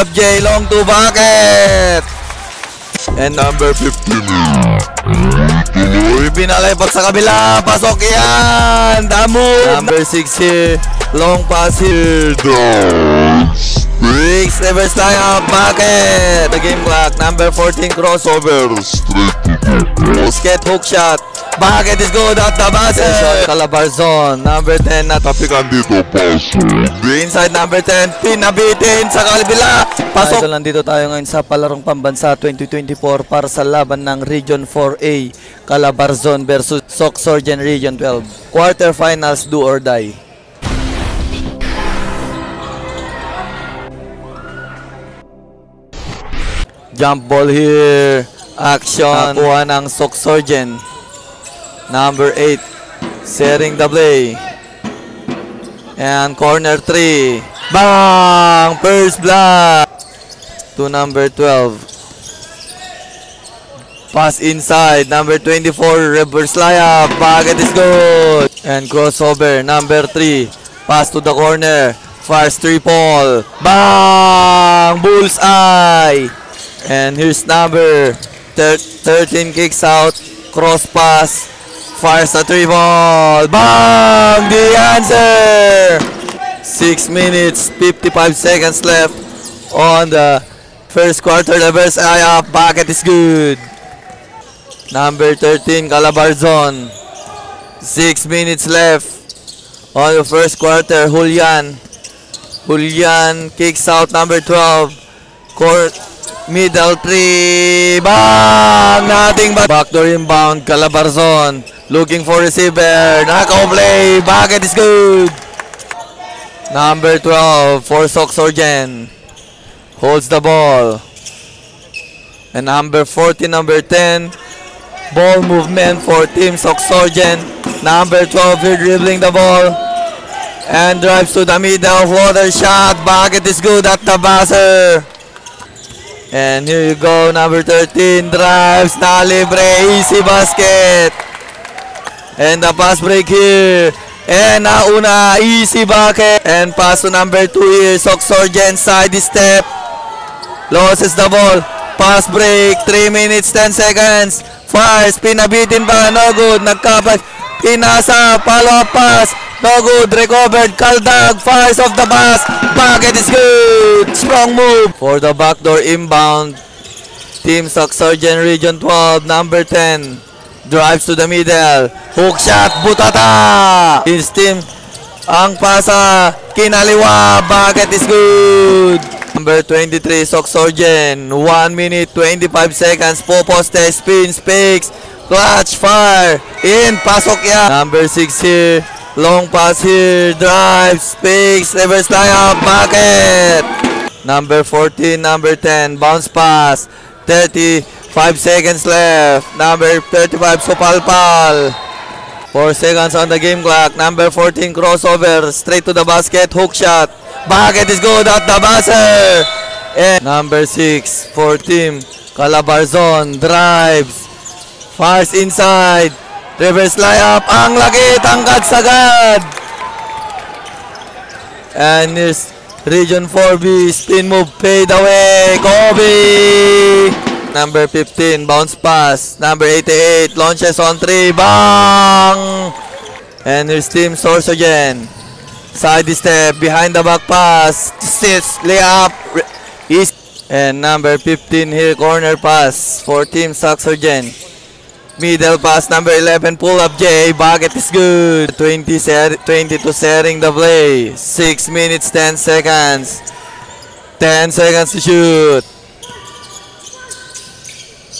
up J, long to bucket. And number 15. Tuloy, pinalipot sa kabila. Pasok yan. Damo. Number 6 here. Long pass here. Breaks, reverse layup, bucket. The game clock. Number 14 crossover. Straight to the basket, hook shot. Bucket is good at the basket. Calabarzon. Number 10 na tapikan dito. Pasok. Inside number 10. Pinabitin sa kabila. Pasok. Idol, nandito tayo ngayon sa Palarong Pambansa 2024 para sa laban ng Region 4A. Calabarzon versus Soxorgen Region 12. Quarterfinals, do or die. Jump ball here. Action. Nakuha ng Soxorgen. Number 8. Setting the play. And corner 3. Bang! First block. To number 12. Pass inside. Number 24. Reverse layup. Bucket is good. And crossover. Number 3. Pass to the corner. Fires 3-ball. Bang! Bullseye. And here's number 13, kicks out, cross pass, fires a 3-ball, bang! The answer! 6 minutes, 55 seconds left on the first quarter. Reverse layup, bucket is good. Number 13, Calabarzon. 6 minutes left on the first quarter. Julian kicks out, number 12, middle 3, bang! Nothing but backdoor inbound. Calabarzon looking for receiver. Knockout play. Bucket is good. Number 12 for Soxorgen holds the ball. And number 14, number 10, ball movement for Team Soxorgen. Number 12 here dribbling the ball and drives to the middle. Floater shot. Bucket is good at the buzzer. And here you go, number 13, drives, na libre, easy basket. And the pass break here. And nauna, easy bucket. And pass to number 2 here, Soxorgen, side step. Loses the ball. Pass break, 3 minutes, 10 seconds. Fires, pinabitin pa, no good. Nagkapas, pinasa, follow-up pass. No good, recovered, Kaldag, fires off the pass. Bucket is good. Strong move. For the backdoor inbound, Team Soxorgen Region 12, number 10. Drives to the middle. Hook shot, butata. His team, ang pasa, kinaliwa. Bucket is good. Number 23, Soxorgen. 1 minute, 25 seconds. Poposte, spins, fakes. Clutch, fire. In, pasok yan. Number 6 here. Long pass here, drives, fakes, reverse layup, bucket. Number 14, number 10, bounce pass, 35 seconds left. Number 35, Sopalpal. 4 seconds on the game clock. Number 14, crossover, straight to the basket, hook shot. Bucket is good at the buzzer. And number 6 for Team Calabarzon, drives, fires inside. Reverse layup, ang laki, tangkad sagad. And here's Region 4B, spin move, fade away, Kobe. Number 15, bounce pass. Number 88, launches on 3, bang! And here's Team Soxorgen. Side step, behind the back pass, sits, layup. And number 15 here, corner pass for Team Soxorgen. Middle pass, number 11, pull up J, bucket is good. 22 setting the play. 6 minutes, 10 seconds. 10 seconds to shoot.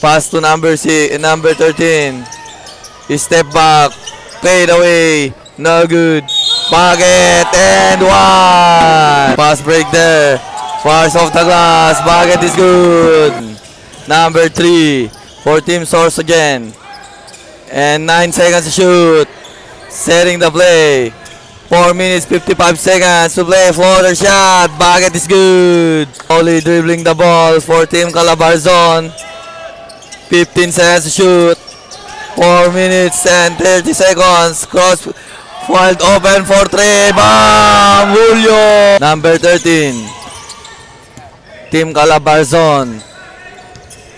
Pass to number 13. Step back, fade away, no good. Bucket and 1. Pass break there. Fires off the glass, bucket is good. Number 3 for Team Soxorgen. And 9 seconds to shoot. Setting the play. 4 minutes, 55 seconds to play. Floater shot. Bucket is good. Only dribbling the ball for Team Calabarzon. 15 seconds to shoot. 4 minutes and 30 seconds. Cross wide open for 3. Bam! Julio. Number 13. Team Calabarzon.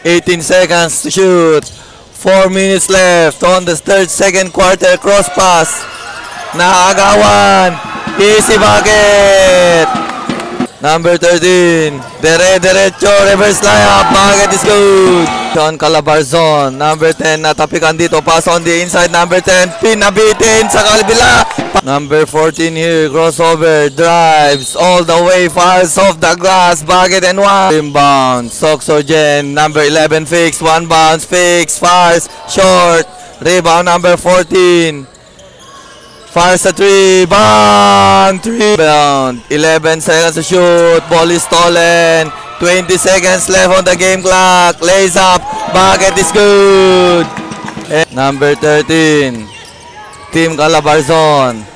18 seconds to shoot. 4 minutes left on the second quarter. Cross pass. Naagawan. Easy bucket. Number 13. Derecho. Reverse layup. Bucket is good. Sean Calabarzon. Number 10. Natapikan dito. Pass on the inside. Number 10. Pinabitin sa kalibila. Number 14 here. Crossover. Drives all the way. Fires off the glass. Bucket and one. Inbound. Soxogen. Number 11. Fix. One bounce. Fix. Fires. Short. Rebound number 14. Fires a 3. Bang! 3. Rebound. 11 seconds to shoot. Ball is stolen. 20 seconds left on the game clock. Lays up. Bucket is good. And number 13. Team Calabarzon.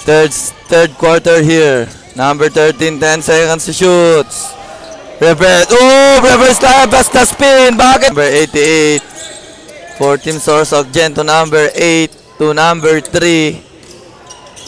Third quarter here. Number 13. 10 seconds to shoot. Reverse. Oh! Reverse layup. Basta spin. Bucket. Number 88. For Team Sorsogen to number 8. To number 3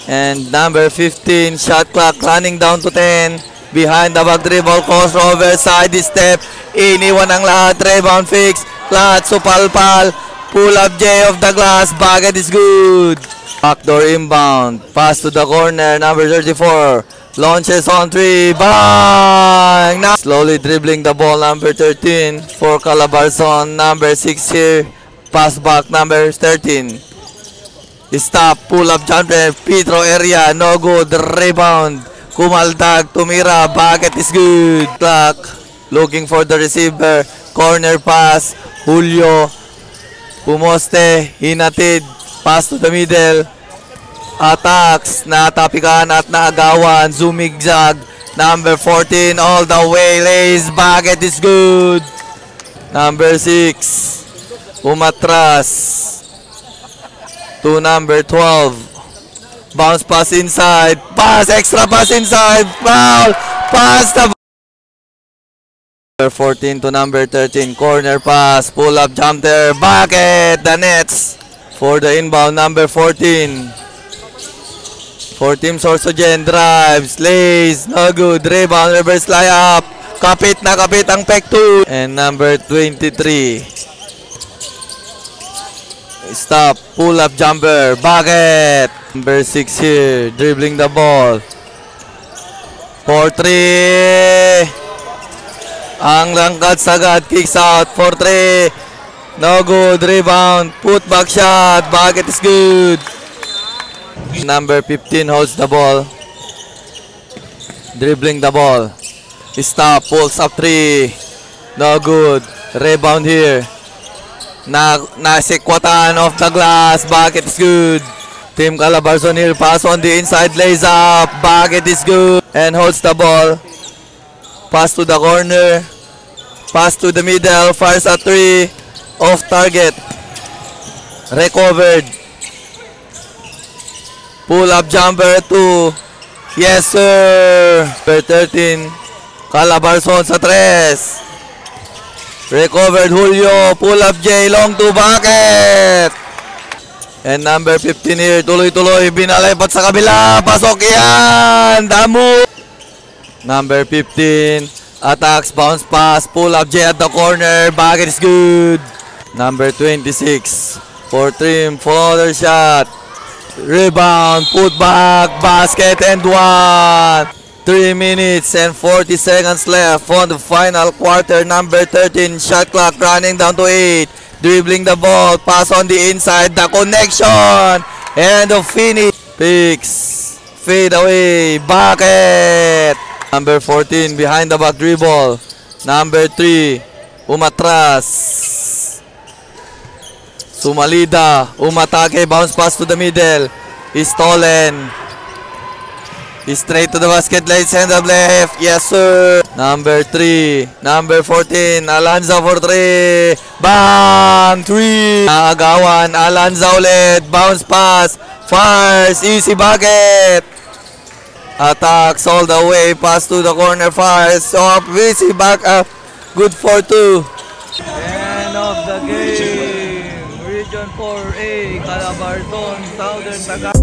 and number 15. Shot clock running down to 10. Behind the back dribble, crossover, side step, iniwan ang lahat. Rebound fix, lahat supalpal, pull up J of the glass. Bucket is good. Backdoor inbound, pass to the corner. Number 34 launches on 3. Bang! Now slowly dribbling the ball. Number 13 for Calabarzon. Number 6 here, pass back. Number 13. Stop, pull up jumper, Petro area, no good, rebound, kumaltag, tumira, bucket is good. Clock, looking for the receiver, corner pass, Julio, pumoste, hinatid, pass to the middle, attacks, natapikan at naagawan, zumigzag, number 14, all the way, lays, bucket is good. Number 6, umatras. To number 12. Bounce pass inside. Pass. Extra pass inside. Foul. Pass the number 14 to number 13. Corner pass. Pull up jumper. Bucket. The nets. For the inbound. Number 14. For Team Sorsogen. Drives. Lays. No good. Rebound. Reverse layup. Kapit na kapit ang pek 2. And number 23. Stop, pull up jumper, bucket. Number 6 here, dribbling the ball. For 3. Ang langkad sagad, kicks out. For 3. No good, rebound, put back shot, bucket is good. Number 15 holds the ball. Dribbling the ball. Stop, pulls up 3. No good, rebound here. Nasikwatan off the glass. Bucket is good. Team Calabarzon here. Pass on the inside. Lays up. Bucket is good. And holds the ball. Pass to the corner. Pass to the middle. Fires a 3. Off target. Recovered. Pull up jumper 2. Yes sir. Number 13. Calabarzon sa 3. Recovered Julio, pull up J, long to bucket. And number 15 here, tuloy-tuloy, binalipat sa kabila, pasok yan, damo. Number 15, attacks, bounce pass, pull up J at the corner, bucket is good. Number 26, for Trim, follow shot, rebound, put back, basket and 1. 3 minutes and 40 seconds left on the final quarter. Number 13, shot clock running down to 8. Dribbling the ball, pass on the inside, the connection, and the finish. Picks, fade away, bucket. Number 14, behind the back dribble. Number 3, umatras. Sumalida, umatake, bounce pass to the middle. Stolen. Straight to the basket, left hand of left. Yes, sir. Number 3. Number 14. Alanza for 3. Bang! 3. Naagawan. Alanza ulit. Bounce pass. Fires. Easy bucket. Attacks all the way. Pass to the corner. Fires. Off. Easy back up. Good for 2. End of the game. Region 4A. Calabarzon. Southern Tagalog.